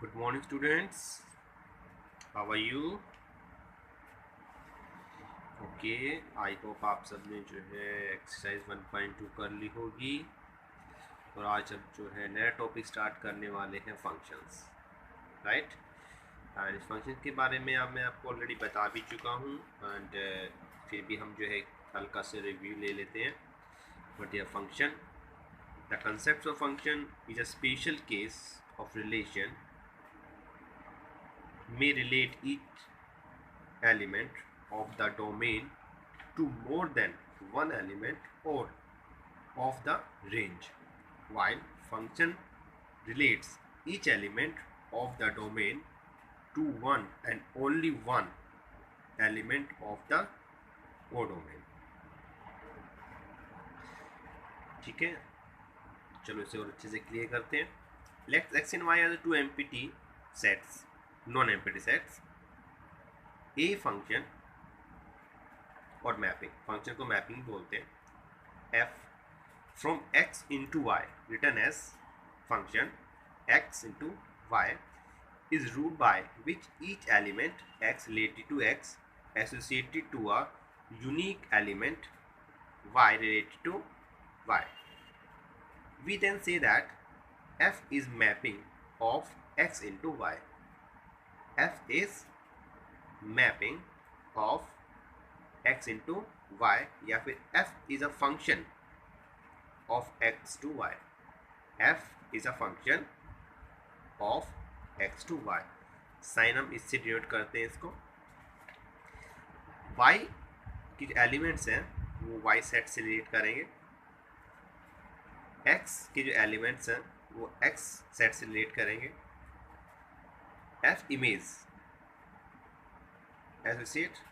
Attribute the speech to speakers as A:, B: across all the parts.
A: Good morning students. How are you? Okay, I hope आप सब ने जो है एक्सरसाइज 1.2 कर ली होगी। और आज अब जो है नया टॉपिक स्टार्ट करने वाले हैं फंक्शंस, राइट। एंड इस फंक्शन के बारे में अब मैं आपको ऑलरेडी बता भी चुका हूँ। एंड फिर भी हम जो है हल्का से रिव्यू ले लेते हैं। बट यह function, the concept of function is a special case of relation may relate each element of the domain to more than one element or of the range, while function relates each element of the domain to one and only one element of the codomain। ठीक है, चलो इसे और अच्छे से clear करते हैं। Let's X and Y are the two empty sets, non empty sets. A function और मैपिंग, फंक्शन को मैपिंग बोलते हैं। F from x into y written as function x into y is ruled by which each element x related to x associated to a unique element y related to y. We then say that f is mapping of x into y. F is mapping of x into y या फिर f is a function of x to y. f is a function of x to y. Sign हम इससे denote करते हैं इसको। y की जो elements हैं वो y सेट से रिलेट करेंगे, x के जो एलिमेंट्स हैं वो x सेट से रिलेट करेंगे। f image associate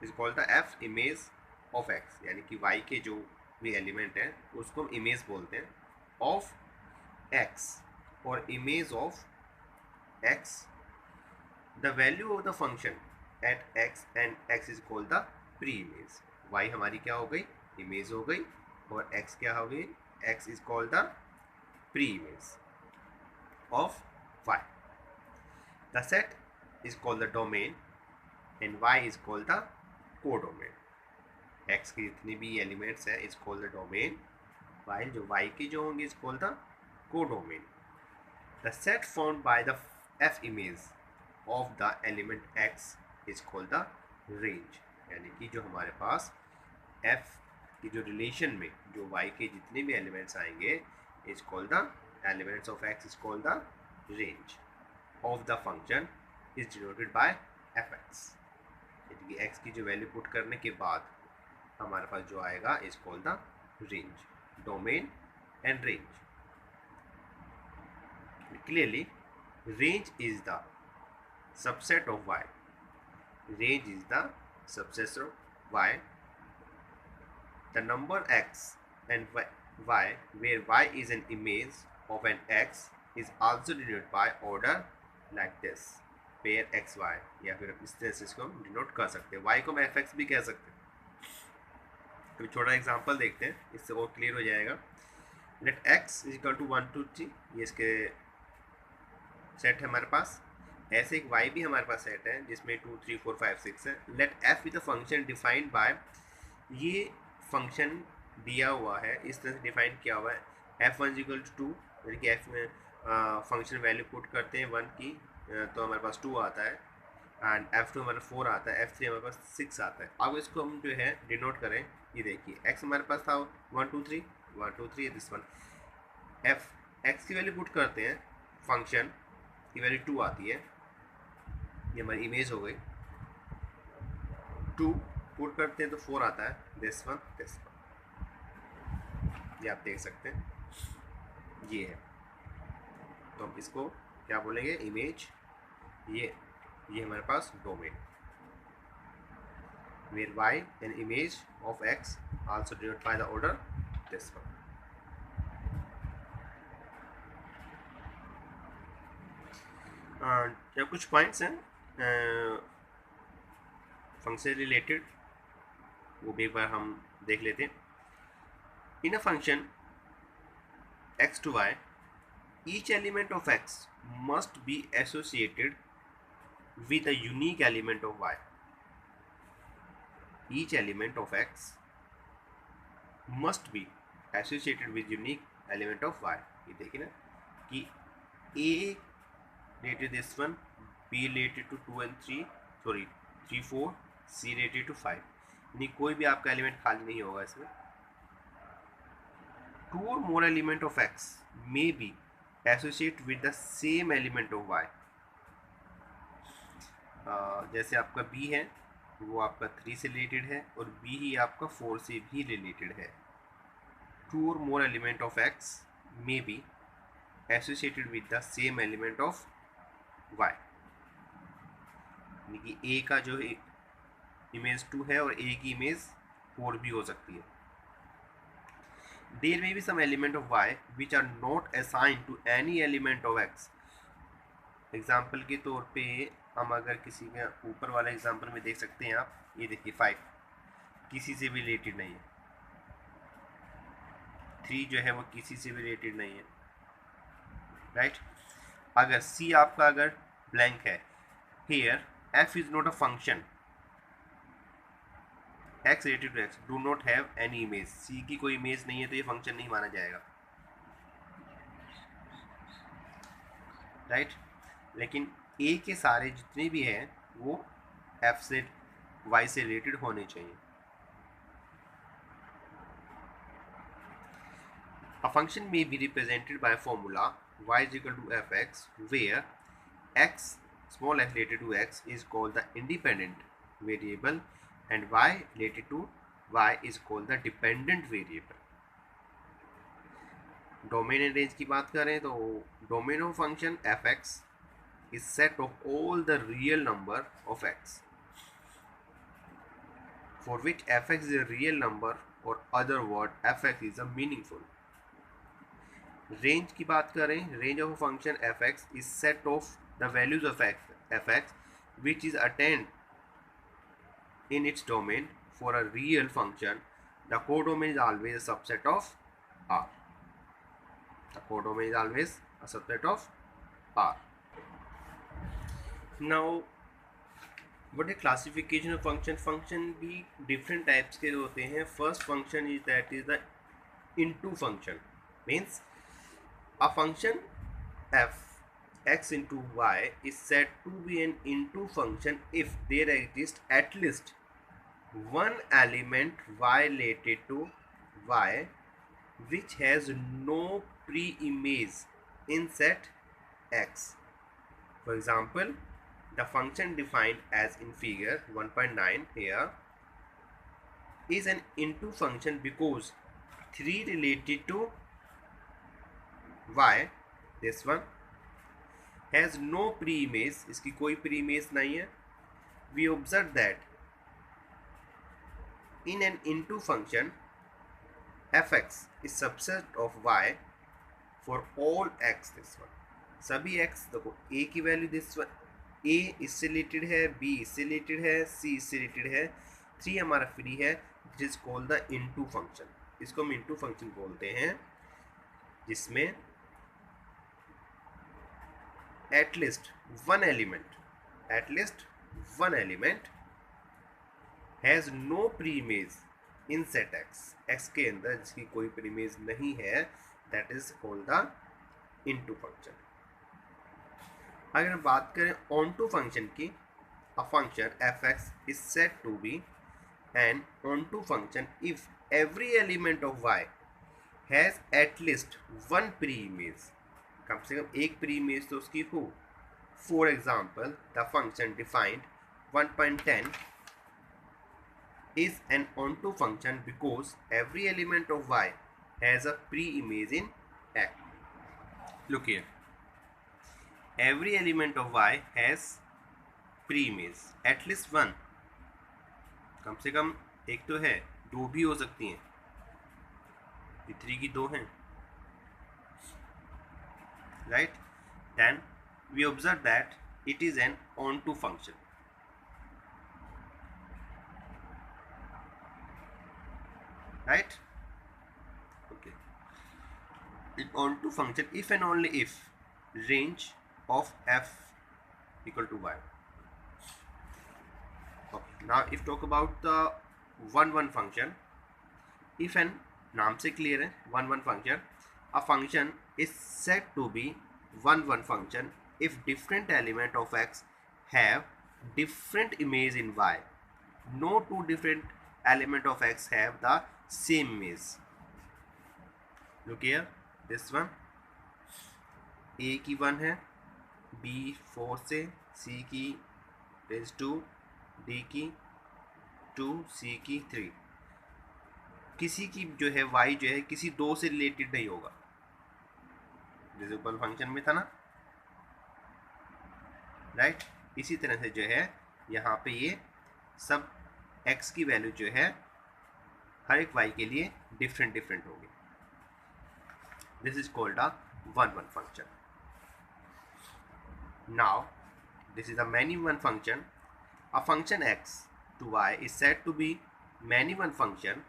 A: is called the f image of x, यानी कि y के जो भी एलिमेंट है उसको हम इमेज बोलते हैं ऑफ x और image of x। The value of the function at x and x is called the pre image. y हमारी क्या हो गई, इमेज हो गई, और x क्या हो गई, x is called the pre image of y। The set is called the domain and y is called the codomain. x के जितने भी एलिमेंट्स हैं is called the domain, while जो y के जो होंगे is called the codomain. The set found by the f image of the element x is called the range, यानी कि जो हमारे पास f की जो रिलेशन में जो y के जितने भी एलिमेंट्स आएंगे is called the elements of x is called the range of the function is denoted by fx, यानी कि x की जो वैल्यू पुट करने के बाद हमारे पास जो आएगा is called the range, domain and range. Clearly range is the subset of y. Range is the subset of y. The number x and y where y is an image of an x is also denoted by order like this, pair x y, या फिर इस तरह से इसको हम denote कर सकते हैं। y को हम fx भी कह सकते हैं। तो छोटा एग्जांपल देखते हैं, इससे और क्लियर हो जाएगा। Let x is equal to 1 2 3, ये इसके सेट है हमारे पास। ऐसे एक y भी हमारे पास सेट है जिसमें 2 3 4 5 6 है। Let f is the function defined by, ये फंक्शन दिया हुआ है, इस तरह से डिफाइन किया हुआ है। f1 इक्वल टू 2, यानी कि f में फंक्शन वैल्यू पुट करते हैं 1 की, तो हमारे पास 2 आता है, एंड f2 हमारे 4 आता है, f3 हमारे पास 6 आता है। अब इसको हम जो है डिनोट करें, ये देखिए x हमारे पास था 1 2 3 1 2 3 दिस वन। x की वैल्यू पुट करते हैं, फंक्शन की वैल्यू 2 आती है, ये हमारी इमेज हो गई। 2 पुट करते हैं तो 4 आता है, दिस वन दिस वन, ये आप देख सकते हैं, ये है। तो हम इसको क्या बोलेंगे, इमेज। ये हमारे पास domain, where y an image of x also denoted by the order this one। या कुछ पॉइंट्स हैं फंक्शन रिलेटेड, वो भी एक बार हम देख लेते हैं। In a function x to y each element of x must be associated with a unique element of y. Each element of x must be associated with unique element of y. ये देखिए ना कि a related this one, b related to 2 and 3, sorry 3 4, c related to 5. यानी कोई भी आपका element खाली नहीं होगा इसमें. Two or more element of x may be associated with the same element of y. जैसे आपका b है वो आपका 3 से रिलेटेड है और b ही आपका 4 से भी रिलेटेड है. Two or more element of x may be associated with the same element of y. यानी कि a का जो इमेज 2 है और a की इमेज 4 भी हो सकती है. There may be some element of y which are not assigned to any element of x. Example के तौर पे हम अगर किसी के ऊपर वाले एग्जाम्पल में देख सकते हैं आप, ये देखिए 5 किसी से भी रिलेटेड नहीं है, 3 जो है वो किसी से भी रिलेटेड नहीं है, राइट. अगर c आपका अगर ब्लैंक है, here f is not a function, x related to x do not have any image. c की कोई इमेज नहीं है तो ये फंक्शन नहीं माना जाएगा, राइट. लेकिन a के सारे जितने भी हैं वो f से y से रिलेटेड होने चाहिए. A function may be represented by a formula y is equal to fx where x small f related to x is called the independent variable and y related to y is called the dependent variable. Domain and range की बात करें तो domain of function fx is set of all the real number of x for which fx is a real number or other word fx is a meaningful. Range की बात करें, range of function fx is set of the values of fx which is attained in its domain for a real function. The codomain is always a subset of R. The codomain is always a subset of R. Now, what is classification of function? Function भी different types के होते हैं. First function is that is the into function. Means a function f x into y is said to be an into function if there exists at least one element y related to y which has no pre-image in set x. For example, the function defined as in figure 1.9 here is an into function because 3 related to y, this one has no pre-image, इसकी कोई pre-image नहीं है. We observe that in an into function fx is subset of y for all x, this one सभी x. देखो a की value this one, a इससे related है, b इससे रिलेटेड है, c इससे रिलेटेड है, 3 हमारा फ्री है, this is called the into function. इसको हम इनटू फंक्शन बोलते हैं जिसमें at least one element has no pre-image in set x. x के अंदर जिसकी कोई pre-image नहीं है, that is called the into function. अगर बात करें onto function की, a function fx is said to be an onto function if every element of y has at least one pre-image. कम से कम एक प्री इमेज तो उसकी हो. For example, the function defined 1.10 is an onto function because every element of y has a pre-image in x. Look here, every element of y has pre-image, at least one. कम से कम एक तो है, दो भी हो सकती हैं, 3 की 2 हैं, right. Then we observe that it is an onto function. Right. Okay. onto function if and only if range of f equal to y. Okay. Now if talk about the one function, if an नाम से clear है, one function, a function is said to be one function if different element of x have different image in y. No two different element of x have the same image. Look here, this one a की 1 है, b 4 से, c की raise 2, d की 2, c की 3. किसी की जो है y जो है किसी दो से रिलेटेड नहीं होगा, जैसे ऊपर फंक्शन में था ना, राइट. इसी तरह से जो है यहाँ पे ये सब x की वैल्यू जो है हर एक y के लिए डिफरेंट होगी. This is called a one function. Now this is a many one function. A function x to y is said to be many one function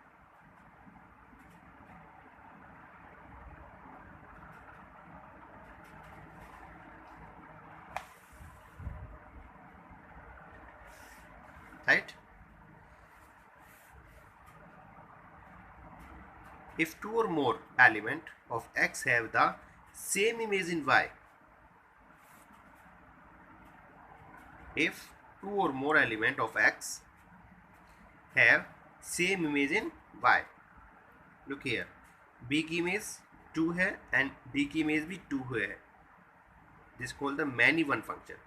A: right if two or more element of x have the same image in y. If two or more element of x have same image in y. Look here, b की image 2 है and d की image भी 2 है. This is called the many one function,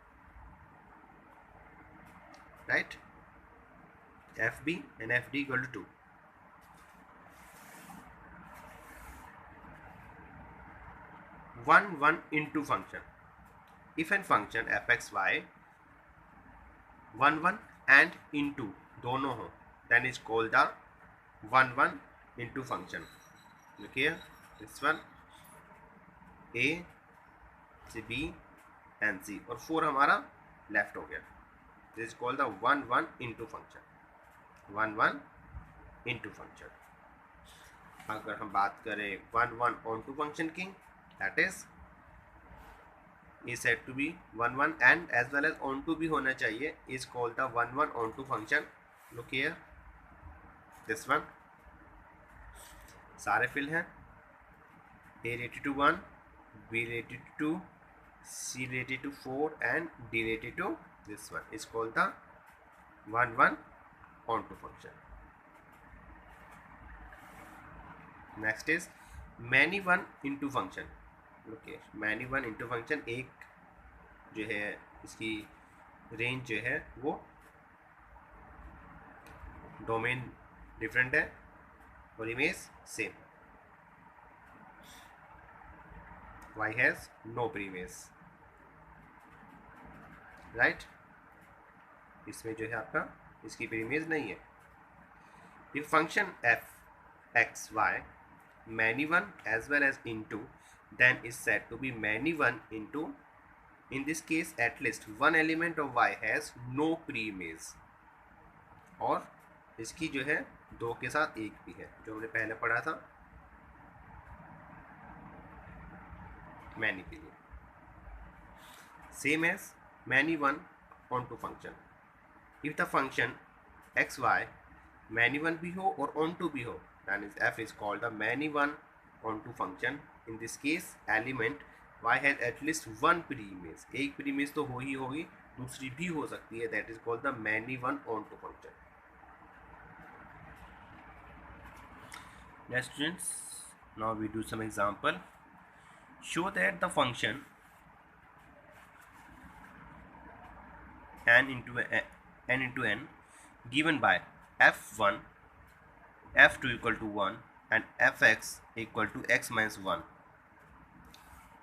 A: right? fb and fd equal to 2. One into function. If an function fxy 1 and into दोनों हो, then is called the 1 into function. Look here, this one a से b and c और 4 हमारा left हो गया. This is called the 1 into function. 1 into function. अगर हम बात करें 1 onto function की, that is said to be 1 and as well as onto भी होना चाहिए, is called the 1 onto function. Look here, this one सारे फिल हैं, a related to 1, b related to 2, c related to 4 and d related to this one, is called the 1 onto function. Next is many one into function. Okay, many one into function, एक जो है इसकी range जो है वो domain different है और image same. y has no preimage, right. इसमें जो है आपका इसकी प्रीमेज नहीं है. If function f x y many one as well as into, then is said to be many one into. In this case at least one element of y has no pre-image, और इसकी जो है दो के साथ एक भी है, जो हमने पहले पढ़ा था many के लिए. Same as many one onto function. If the function xy many one भी हो और onto भी हो, then is f is called the many one onto function. In this case element y has at least one pre-image. एक pre-image तो हो ही होगी, दूसरी भी हो सकती है, that is called the many one onto function. Yes students, now we do some example. Show that the function n into n given by f1 f2 equal to 1 and fx equal to x minus 1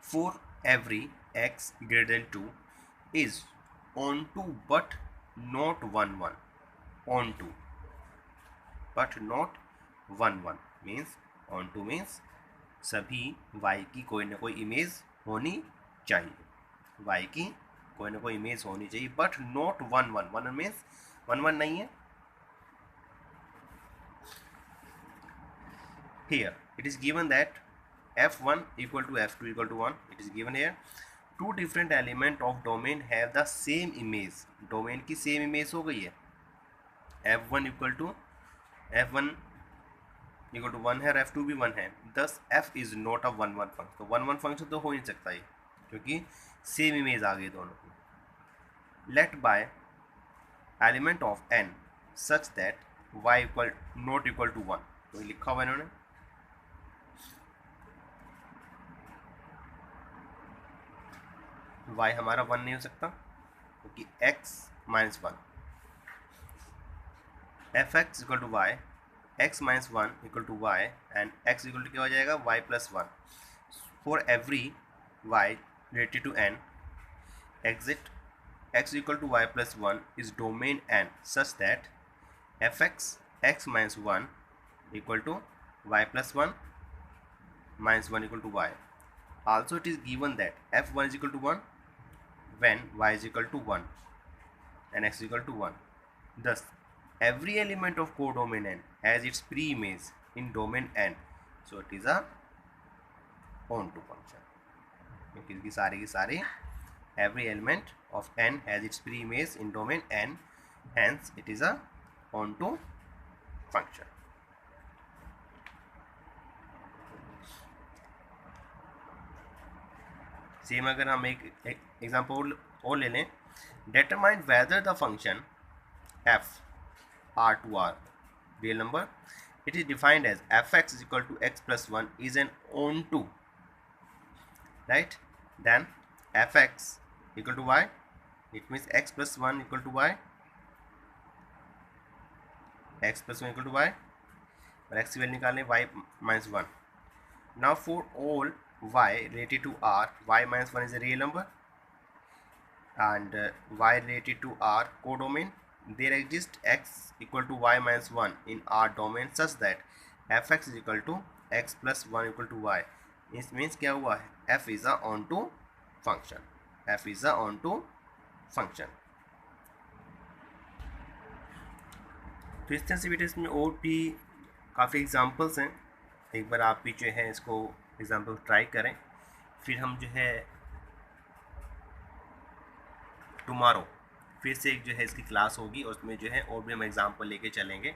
A: for every x greater than 2 is onto but not 1 onto but not 1 means onto means सभी y की कोई ना कोई image होनी चाहिए, y की कोई ना कोई इमेज होनी चाहिए, बट नॉट 1 मीन्स 1 नहीं है. Here it is given that f1 equal to f2 equal to 1, it is given here. Two different element of domain have the same image, domain की सेम इमेज हो गई है, f1 equal to f1 equal to 1 है और f2 भी 1 है, दस f is not a 1 1 function. तो 1 1 फंक्शन तो हो नहीं सकता ये, क्योंकि सेम इमेज आ गई दोनों की। Let by element of n such that y equal not equal to 1, तो लिखा हुआ इन्होंने, y हमारा 1 नहीं हो सकता क्योंकि x minus 1, F X equal to Y, X minus 1 equal to Y and x equal to क्या हो जाएगा y plus 1 for every y related to n exist x equal to y plus 1 is domain n such that F X X minus 1 equal to y plus 1 minus 1 equal to y. Also it is given that f1 is equal to 1 when y is equal to 1 and x is equal to 1. Thus every element of codomain n has its pre-image in domain n, so it is a onto function. क्योंकि सारे की सारे every element of n has its pre-image in domain n, hence it is a onto function. Same अगर हम एक example और ले लें, determine whether the function f r to r real number, it is defined as fx is equal to x plus 1 is an onto, right? Then fx equal to y, it means x plus 1 equal to y, x plus 1 equal to y, और x की value निकालें y minus 1. Now for all y related to r, y minus 1 is a real number and y related to r codomain, there exists x equal to y minus 1 in r domain such that fx is equal to x plus 1 equal to y. This means क्या हुआ है, f is a onto function, f is a onto function. तो इस तरह से बेटे इसमें और भी काफ़ी एग्जांपल्स हैं, एक बार आप भी जो है इसको एग्जाम्पल ट्राई करें, फिर हम जो है टुमारो फिर से एक जो है इसकी क्लास होगी और उसमें जो है और भी हम एग्जाम्पल लेके चलेंगे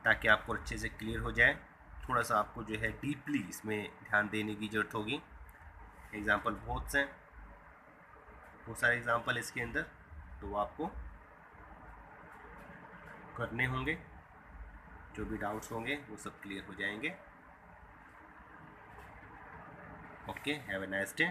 A: ताकि आपको अच्छे से क्लियर हो जाए। थोड़ा सा आपको जो है डीपली इसमें ध्यान देने की ज़रूरत होगी। एग्जाम्पल बहुत सारे एग्जाम्पल इसके अंदर, तो आपको करने होंगे, जो भी डाउट्स होंगे वो सब क्लियर हो जाएंगे। Okay, have a nice day.